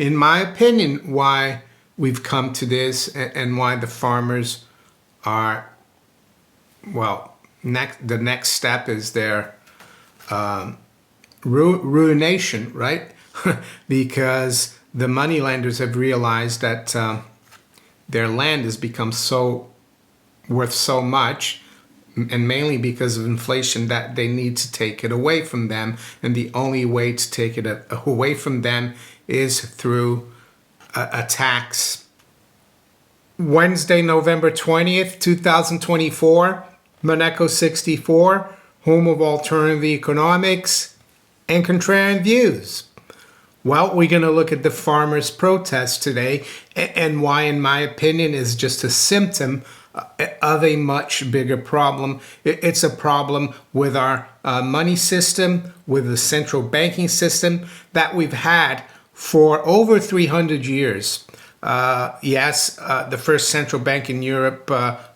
in my opinion, why we've come to this and why the farmers are, well, the next step is their ruination, right? Because the moneylenders have realized that their land has become worth so much, and mainly because of inflation, that they need to take it away from them. And the only way to take it away from them is through a tax. Wednesday, November 20th, 2024, Monaco 64, home of alternative economics and contrarian views. Well, we're going to look at the farmers' protest today and why, in my opinion, is just a symptom of a much bigger problem. It's a problem with our money system, with the central banking system that we've had for over 300 years. Yes, the first central bank in Europe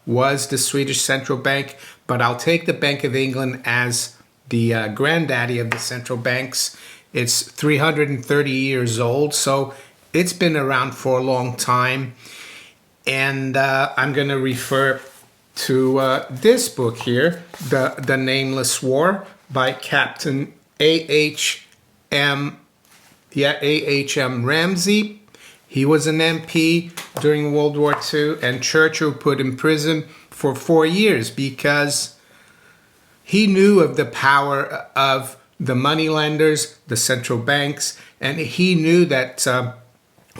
was the Swedish central bank, but I'll take the Bank of England as the granddaddy of the central banks. It's 330 years old, so it's been around for a long time. And I'm going to refer to this book here, The Nameless War by Captain A.H.M. Ramsey. He was an MP during World War II, and Churchill put in prison for 4 years because he knew of the power of the moneylenders, the central banks, and he knew that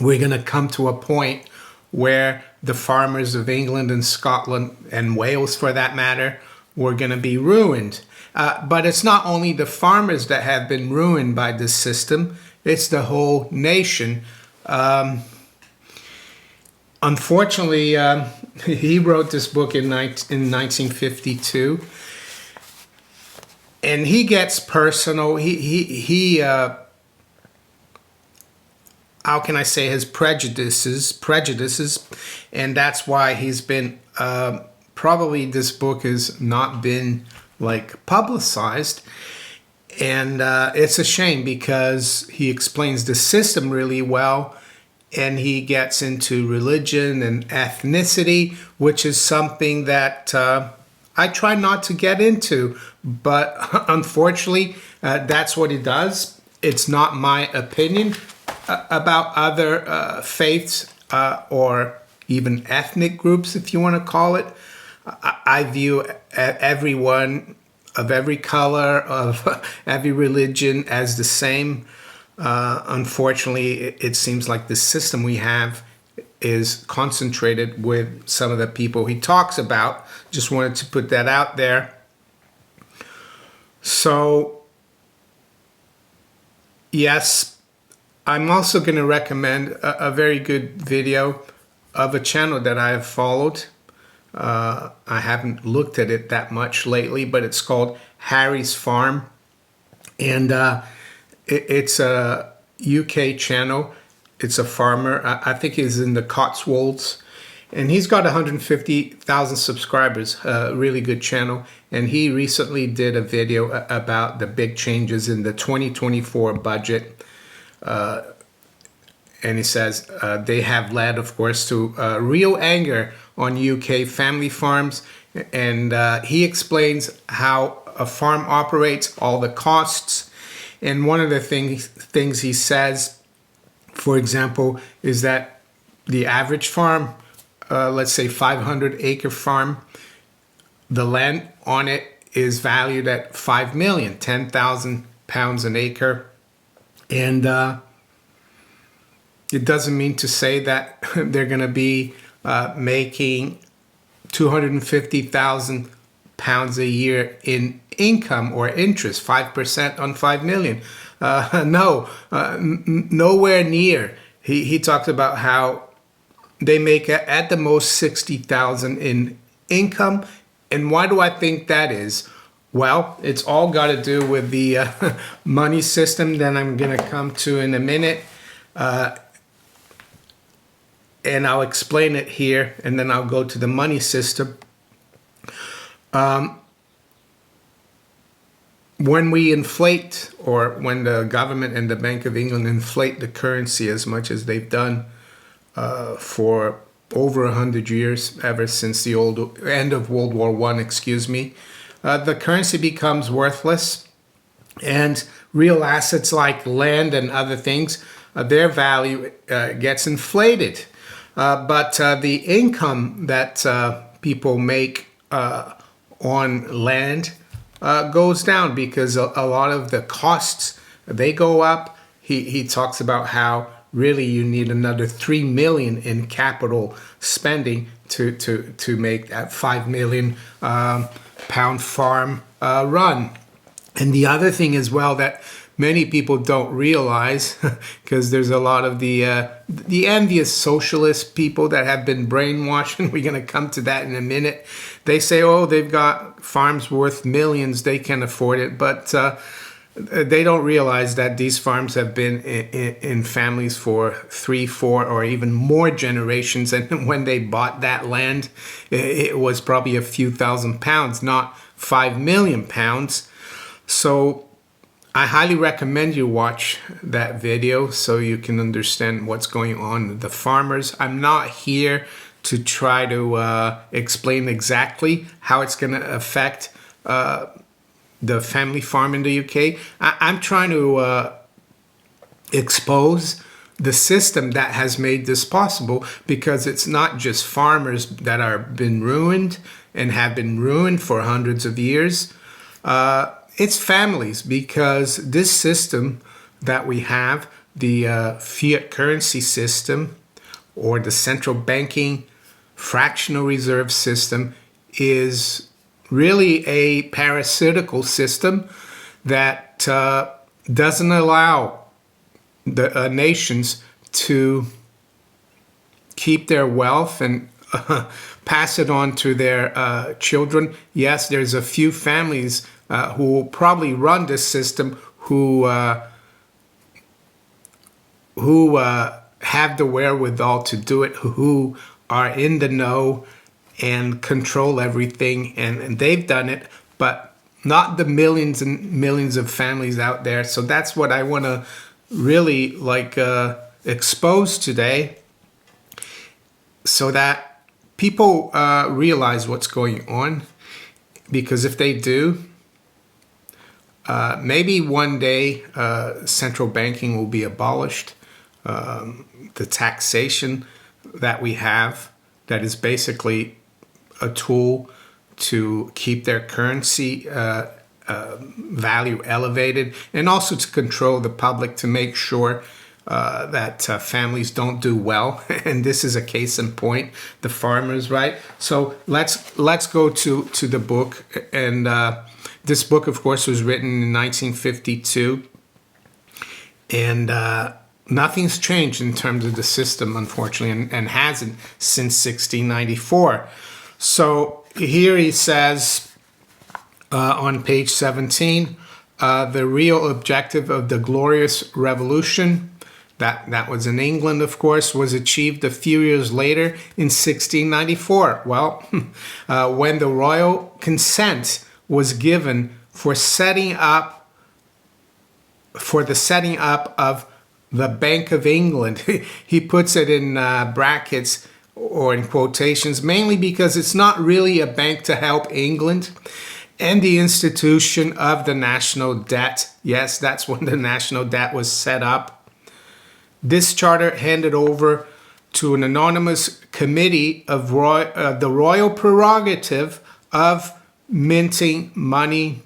we're going to come to a point where the farmers of England and Scotland and Wales, for that matter, were going to be ruined. But it's not only the farmers that have been ruined by this system, it's the whole nation. Unfortunately, he wrote this book in 1952. And he gets personal. He how can I say, his prejudices, and that's why he's been probably this book has not been like publicized, and it's a shame because he explains the system really well, and he gets into religion and ethnicity, which is something that I try not to get into, but unfortunately, that's what he does. It's not my opinion about other faiths or even ethnic groups, if you want to call it. I view everyone of every color, of every religion as the same. Unfortunately, it seems like the system we have is concentrated with some of the people he talks about. Just wanted to put that out there. So, yes, I'm also going to recommend a very good video of a channel that I have followed. I haven't looked at it that much lately, but it's called Harry's Farm. And it's a UK channel. It's a farmer. I think he's in the Cotswolds. And he's got 150,000 subscribers, a really good channel. And he recently did a video about the big changes in the 2024 budget. And he says they have led, of course, to real anger on UK family farms. And he explains how a farm operates, all the costs. And one of the things he says, for example, is that the average farm, let's say 500-acre farm, the land on it is valued at $5 million, 10,000 pounds an acre. And it doesn't mean to say that they're going to be making 250,000 pounds a year in income or interest, 5% on 5 million. No, nowhere near. He talked about how they make at the most 60,000 in income. And why do I think that is? Well, it's all got to do with the money system that I'm going to come to in a minute. And I'll explain it here, and then I'll go to the money system. when we inflate, or when the government and the Bank of England inflate the currency as much as they've done for over 100 years, ever since the end of World War I, the currency becomes worthless, and real assets like land and other things, their value gets inflated. But the income that people make on land goes down, because a lot of the costs, they go up. He talks about how really you need another 3 million in capital spending to make that 5 million pound farm run. And the other thing as well that many people don't realize, because there's a lot of the envious socialist people that have been brainwashed, and we're going to come to that in a minute. They say, oh, they've got farms worth millions, they can afford it, but they don't realize that these farms have been in families for 3, 4, or even more generations, and when they bought that land, it was probably a few £1,000s, not 5 million pounds. So I highly recommend you watch that video so you can understand what's going on with the farmers. I'm not here to try to explain exactly how it's going to affect the family farm in the UK. I'm trying to expose the system that has made this possible, because it's not just farmers that are been ruined and have been ruined for hundreds of years. It's families, because this system that we have, the fiat currency system, or the central banking fractional reserve system, is really a parasitical system that doesn't allow the nations to keep their wealth and pass it on to their children. Yes, there's a few families who will probably run this system who have the wherewithal to do it, who are in the know and control everything, and they've done it, but not the millions and millions of families out there. So that's what I want to really expose today, so that people realize what's going on. Because if they do, maybe one day central banking will be abolished. The taxation that we have, that is basically a tool to keep their currency value elevated, and also to control the public, to make sure that families don't do well. And this is a case in point, the farmers, right? So let's go to the book. And this book, of course, was written in 1952, and nothing's changed in terms of the system, unfortunately, and hasn't since 1694. So here he says on page 17, the real objective of the Glorious Revolution, that was in England, of course, was achieved a few years later in 1694. Well, when the royal consent was given for the setting up of the Bank of England. He puts it in brackets or in quotations, mainly because it's not really a bank to help England, and the institution of the national debt. Yes, that's when the national debt was set up. This charter handed over to an anonymous committee of the royal prerogative of minting money.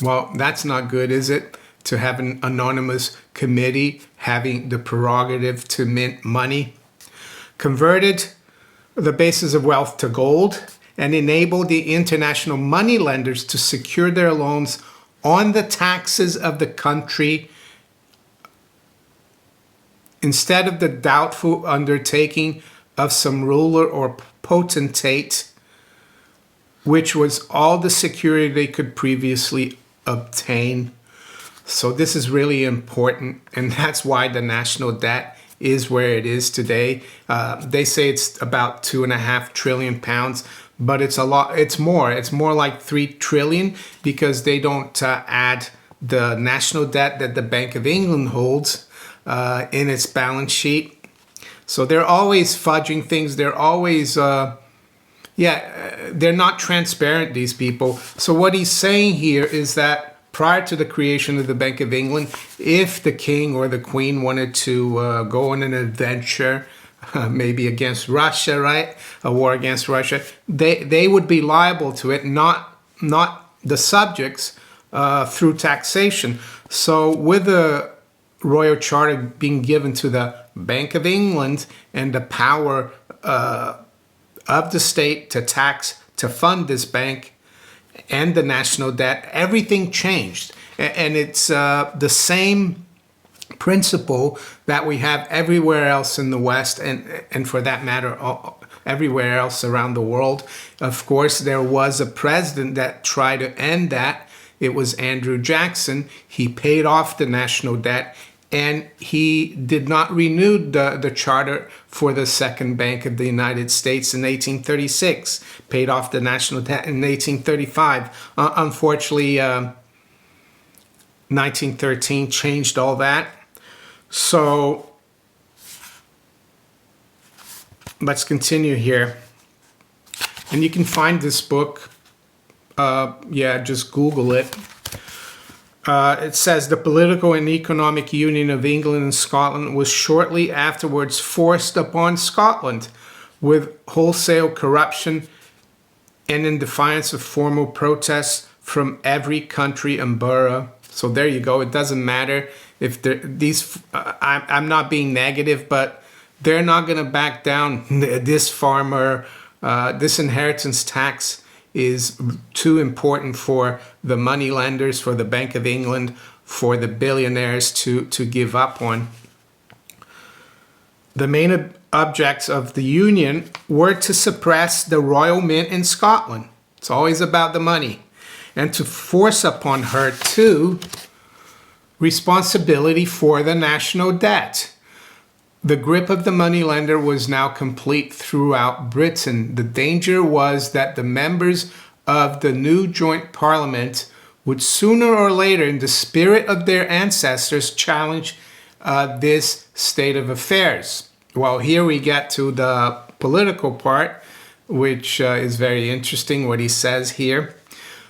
Well, that's not good, is it? To have an anonymous committee having the prerogative to mint money. Converted the basis of wealth to gold, and enabled the international money lenders to secure their loans on the taxes of the country, instead of the doubtful undertaking of some ruler or potentate, which was all the security they could previously obtain. So this is really important, and that's why the national debt is where it is today. They say it's about £2.5 trillion, but it's a lot. It's more like 3 trillion, because they don't add the national debt that the Bank of England holds in its balance sheet. So they're always fudging things. They're always, they're not transparent, these people. So what he's saying here is that prior to the creation of the Bank of England, if the king or the queen wanted to go on an adventure, maybe against Russia, right? A war against Russia, they would be liable to it, not the subjects, through taxation. So with the Royal Charter being given to the Bank of England and the power of the state to tax, to fund this bank and the national debt, everything changed. And it's the same principle that we have everywhere else in the West, and for that matter, everywhere else around the world. Of course, there was a president that tried to end that. It was Andrew Jackson. He paid off the national debt, and he did not renew the charter for the Second Bank of the United States in 1836. Paid off the national debt in 1835. Unfortunately, 1913 changed all that. So let's continue here. And you can find this book. Just Google it. It says the political and economic union of England and Scotland was shortly afterwards forced upon Scotland with wholesale corruption and in defiance of formal protests from every country and borough. So there you go. It doesn't matter if I'm not being negative, but they're not going to back down. This farmer, this inheritance tax is too important for the money lenders, for the Bank of England, for the billionaires to give up on. The main objects of the union were to suppress the royal mint in Scotland. It's always about the money. And to force upon her, too, responsibility for the national debt. The grip of the moneylender was now complete throughout Britain. The danger was that the members of the new joint parliament would sooner or later, in the spirit of their ancestors, challenge this state of affairs. Well, here we get to the political part, which is very interesting what he says here.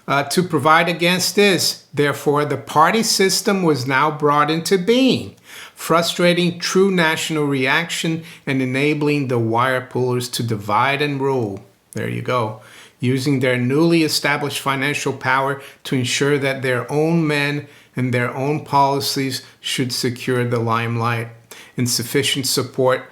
To provide against this, therefore, the party system was now brought into being, frustrating true national reaction and enabling the wire pullers to divide and rule. There you go. Using their newly established financial power to ensure that their own men and their own policies should secure the limelight. Insufficient support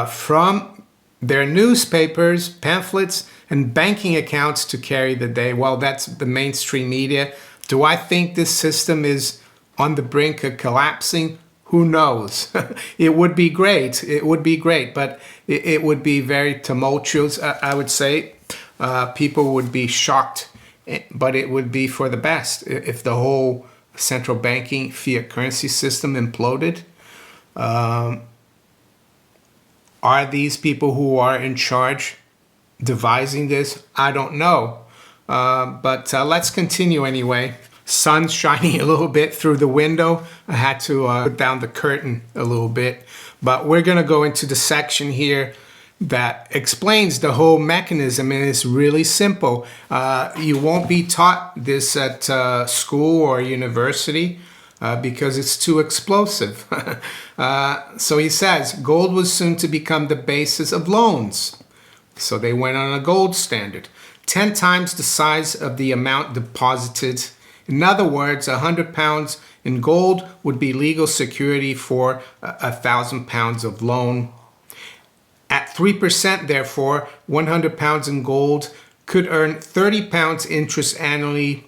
from their newspapers, pamphlets, and banking accounts to carry the day. Well, that's the mainstream media. Do I think this system is on the brink of collapsing? Who knows? It would be great. It would be great, but it would be very tumultuous, I would say. People would be shocked, but it would be for the best if the whole central banking fiat currency system imploded. Are these people who are in charge devising this? I don't know. But let's continue anyway. Sun's shining a little bit through the window. I had to put down the curtain a little bit. But we're going to go into the section here that explains the whole mechanism, and it's really simple. You won't be taught this at school or university because it's too explosive. So he says, gold was soon to become the basis of loans. So they went on a gold standard, 10 times the size of the amount deposited. In other words, 100 pounds in gold would be legal security for 1,000 pounds of loan. At 3%, therefore, 100 pounds in gold could earn 30 pounds interest annually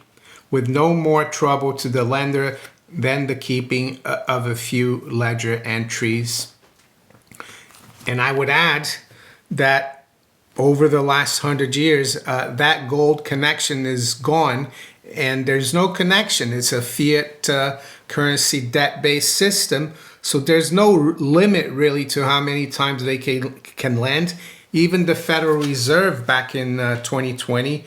with no more trouble to the lender than the keeping of a few ledger entries. And I would add that over the last 100 years, that gold connection is gone, and there's no connection. It's a fiat currency debt-based system, so there's no limit really to how many times they can lend. Even the Federal Reserve back in 2020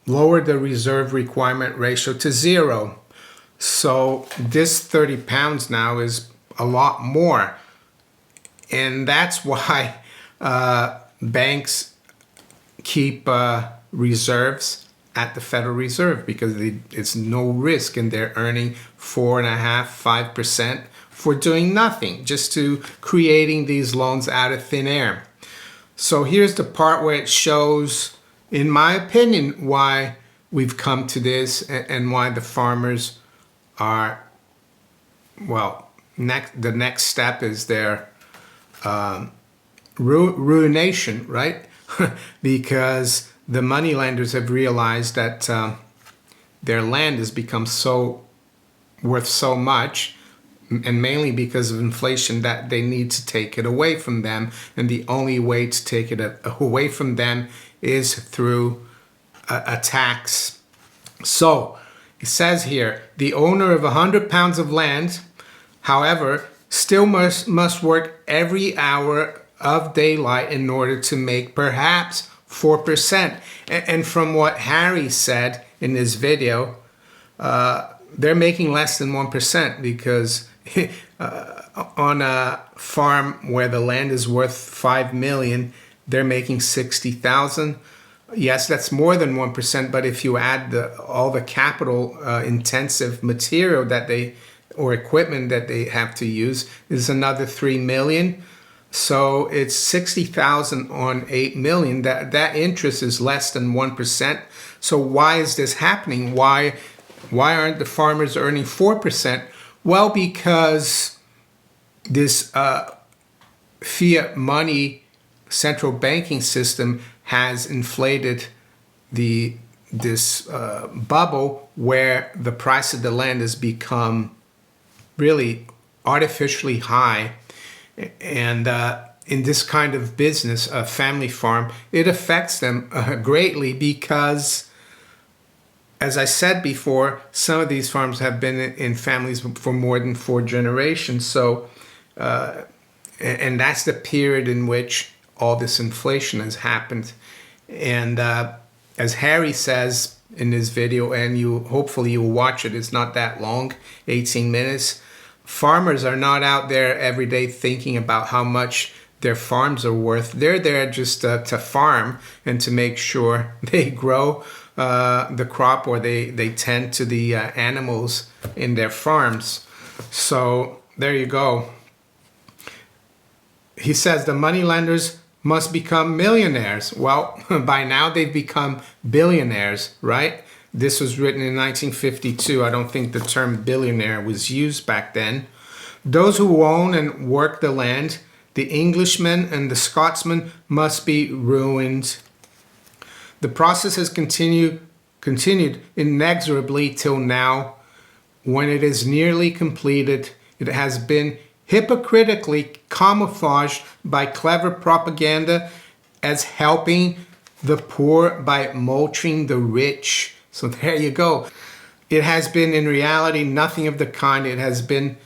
lowered the reserve requirement ratio to 0. So this 30 pounds now is a lot more. And that's why banks keep reserves at the Federal Reserve, because it's no risk, and they're earning 4.5%, 5% for doing nothing, just to creating these loans out of thin air. So here's the part where it shows, in my opinion, why we've come to this, and why the farmers are, well, the next step is their ruination, right? Because the money lenders have realized that their land has become worth so much, and mainly because of inflation, that they need to take it away from them. And the only way to take it away from them is through a tax. So it says here, the owner of 100 pounds of land, however, still must work every hour of daylight in order to make perhaps 4%. And from what Harry said in this video, they're making less than 1%, because on a farm where the land is worth 5 million, they're making 60,000. Yes, that's more than 1%, but if you add all the capital intensive material or equipment that they have to use, is another 3 million. So it's 60,000 on 8 million. That interest is less than 1%. So why is this happening? Why aren't the farmers earning 4%? Well, because this fiat money central banking system has inflated this bubble, where the price of the land has become really artificially high. And in this kind of business, a family farm, it affects them greatly, because, as I said before, some of these farms have been in families for more than 4 generations. So, and that's the period in which all this inflation has happened. And as Harry says in this video, and hopefully you'll watch it, it's not that long, 18 minutes. Farmers are not out there every day thinking about how much their farms are worth. They're there just to farm and to make sure they grow the crop, or they tend to the animals in their farms. So there you go. He says the money lenders must become millionaires. Well, by now they've become billionaires, right? This was written in 1952. I don't think the term billionaire was used back then. Those who own and work the land, the Englishmen and the Scotsmen, must be ruined. The process has continued inexorably till now. When it is nearly completed, it has been hypocritically camouflaged by clever propaganda as helping the poor by mulching the rich. So there you go. It has been, in reality, nothing of the kind. It has been,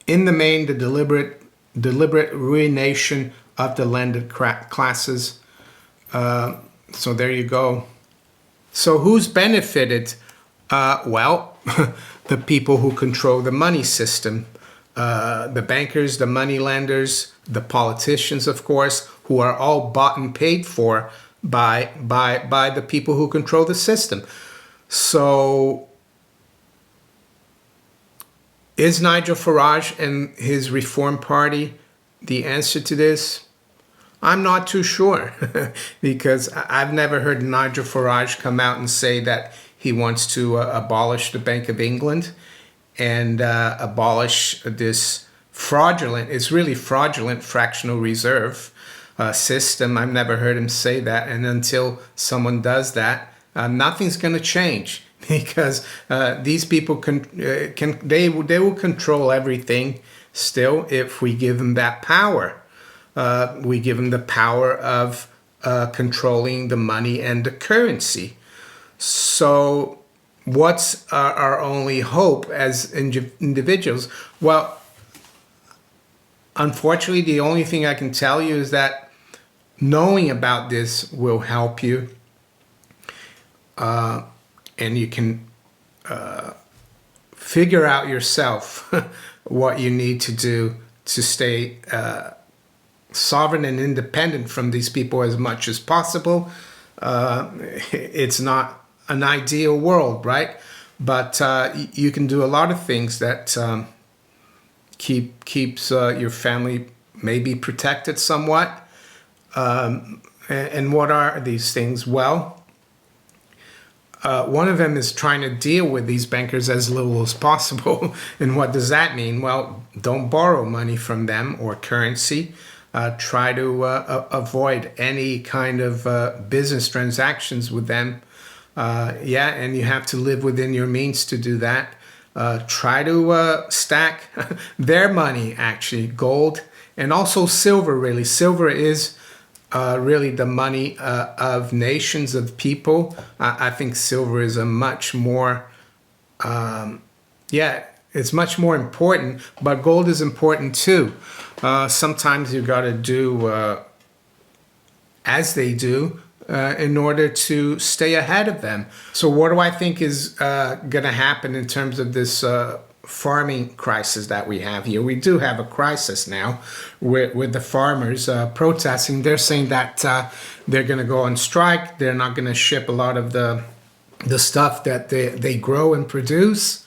in the main, the deliberate ruination of the landed classes. So there you go. So who's benefited? Well, the people who control the money system. The bankers, the money lenders, the politicians, of course, who are all bought and paid for by the people who control the system. So is Nigel Farage and his Reform Party the answer to this? I'm not too sure, because I've never heard Nigel Farage come out and say that he wants to abolish the Bank of England and abolish this it's really fraudulent fractional reserve system. I've never heard him say that. And until someone does that, nothing's going to change, because these people they will control everything still if we give them that power. We give them the power of controlling the money and the currency. So what's our only hope as individuals? Well, unfortunately, the only thing I can tell you is that knowing about this will help you. And you can figure out yourself what you need to do to stay sovereign and independent from these people as much as possible. It's not an ideal world, right? But you can do a lot of things that keeps your family maybe protected somewhat. And what are these things? Well, one of them is trying to deal with these bankers as little as possible. And what does that mean? Well, don't borrow money from them or currency. Try to avoid any kind of business transactions with them. And you have to live within your means to do that. Try to stack their money, actually, gold and also silver, really. Silver is really the money of nations, of people. I think silver is a much more, it's much more important, but gold is important too. Sometimes you got to do as they do in order to stay ahead of them. So what do I think is going to happen in terms of this farming crisis that we have here? We do have a crisis now with the farmers protesting. They're saying that they're going to go on strike. They're not going to ship a lot of the stuff that they grow and produce.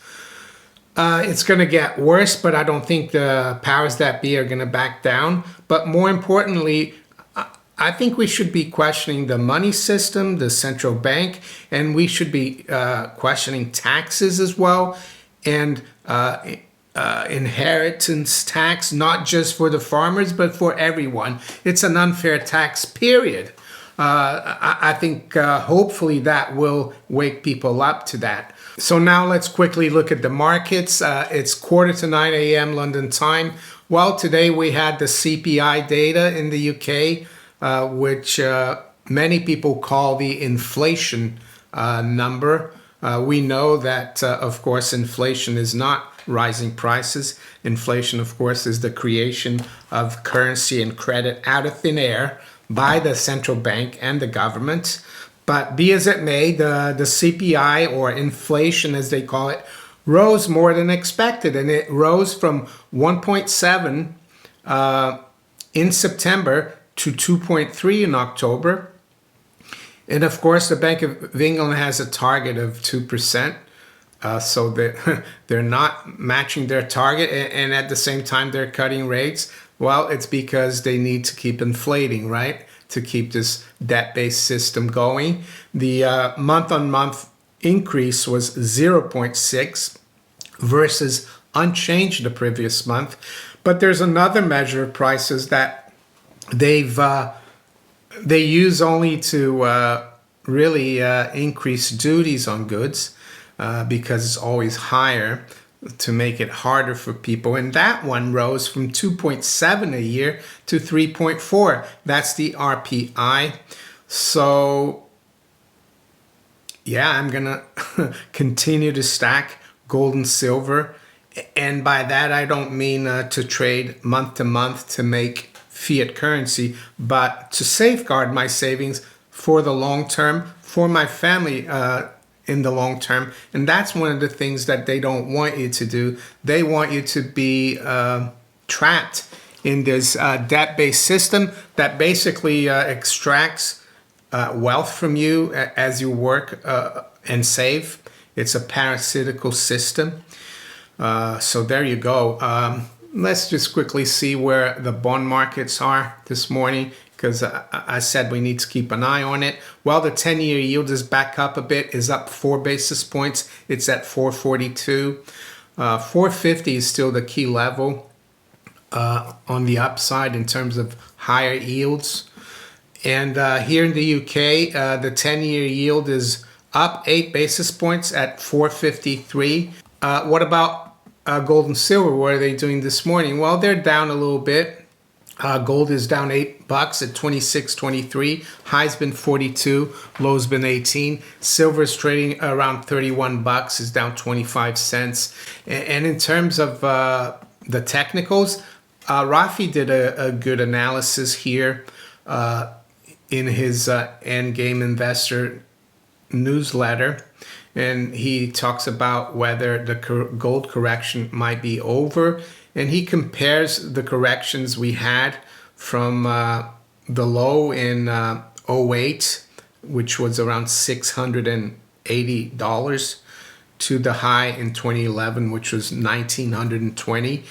It's going to get worse, but I don't think the powers that be are going to back down. But more importantly, I think we should be questioning the money system, the central bank, and we should be questioning taxes as well, and inheritance tax, not just for the farmers, but for everyone. It's an unfair tax, period. I think hopefully that will wake people up to that. So now let's quickly look at the markets. It's 8:45 a.m. London time. Well, today we had the CPI data in the UK, which many people call the inflation number. We know that, of course, inflation is not rising prices. Inflation, of course, is the creation of currency and credit out of thin air by the central bank and the government. But be as it may, the CPI, or inflation as they call it, rose more than expected. And it rose from 1.7 in September to 2.3 in October. And of course, the Bank of England has a target of 2%. So they're not matching their target, and at the same time they're cutting rates. Well, it's because they need to keep inflating, right? To keep this debt-based system going. The month-on-month increase was 0.6 versus unchanged the previous month. But there's another measure of prices that they use only to really increase duties on goods because it's always higher, to make it harder for people. And that one rose from 2.7 a year to 3.4. That's the RPI. So yeah, I'm gonna continue to stack gold and silver. And by that, I don't mean to trade month to month to make fiat currency, but to safeguard my savings for the long term, for my family in the long term. And that's one of the things that they don't want you to do. They want you to be trapped in this debt-based system that basically extracts wealth from you as you work and save. It's a parasitical system. So there you go. Let's just quickly see where the bond markets are this morning, because I said we need to keep an eye on it. Well, the 10-year yield is back up a bit, is up 4 basis points. It's at 442. 450 is still the key level on the upside in terms of higher yields. And here in the UK, the 10-year yield is up 8 basis points at 453. What about gold and silver? What are they doing this morning? Well, they're down a little bit. Gold is down $8 at 26.23. High's been 42, low's been 18. Silver is trading around $31, is down 25 cents. And in terms of the technicals, Rafi did a good analysis here in his Endgame Investor newsletter, and he talks about whether the gold correction might be over, and he compares the corrections we had from the low in '08, which was around $680, to the high in 2011, which was $1,920.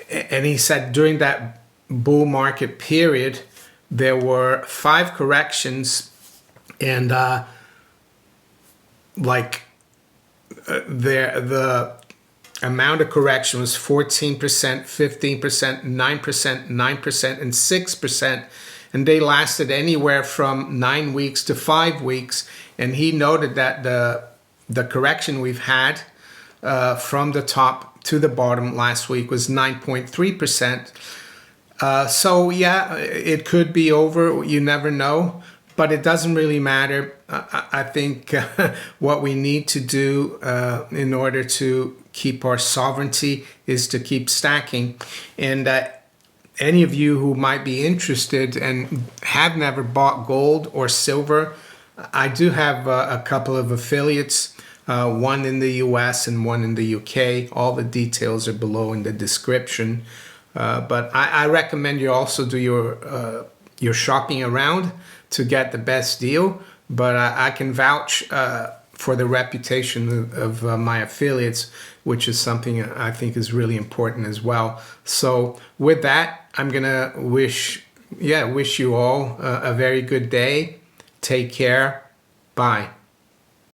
And he said during that bull market period, there were 5 corrections, and the amount of correction was 14%, 15%, 9%, 9%, and 6%. And they lasted anywhere from 9 weeks to 5 weeks. And he noted that the correction we've had from the top to the bottom last week was 9.3%. So yeah, it could be over. You never know. But it doesn't really matter. I think what we need to do in order to keep our sovereignty is to keep stacking. And any of you who might be interested and have never bought gold or silver, I do have a couple of affiliates, one in the US and one in the UK. All the details are below in the description. But I recommend you also do your shopping around to get the best deal. But I can vouch for the reputation of my affiliates, which is something I think is really important as well. So with that, I'm gonna wish you all a very good day. Take care. Bye.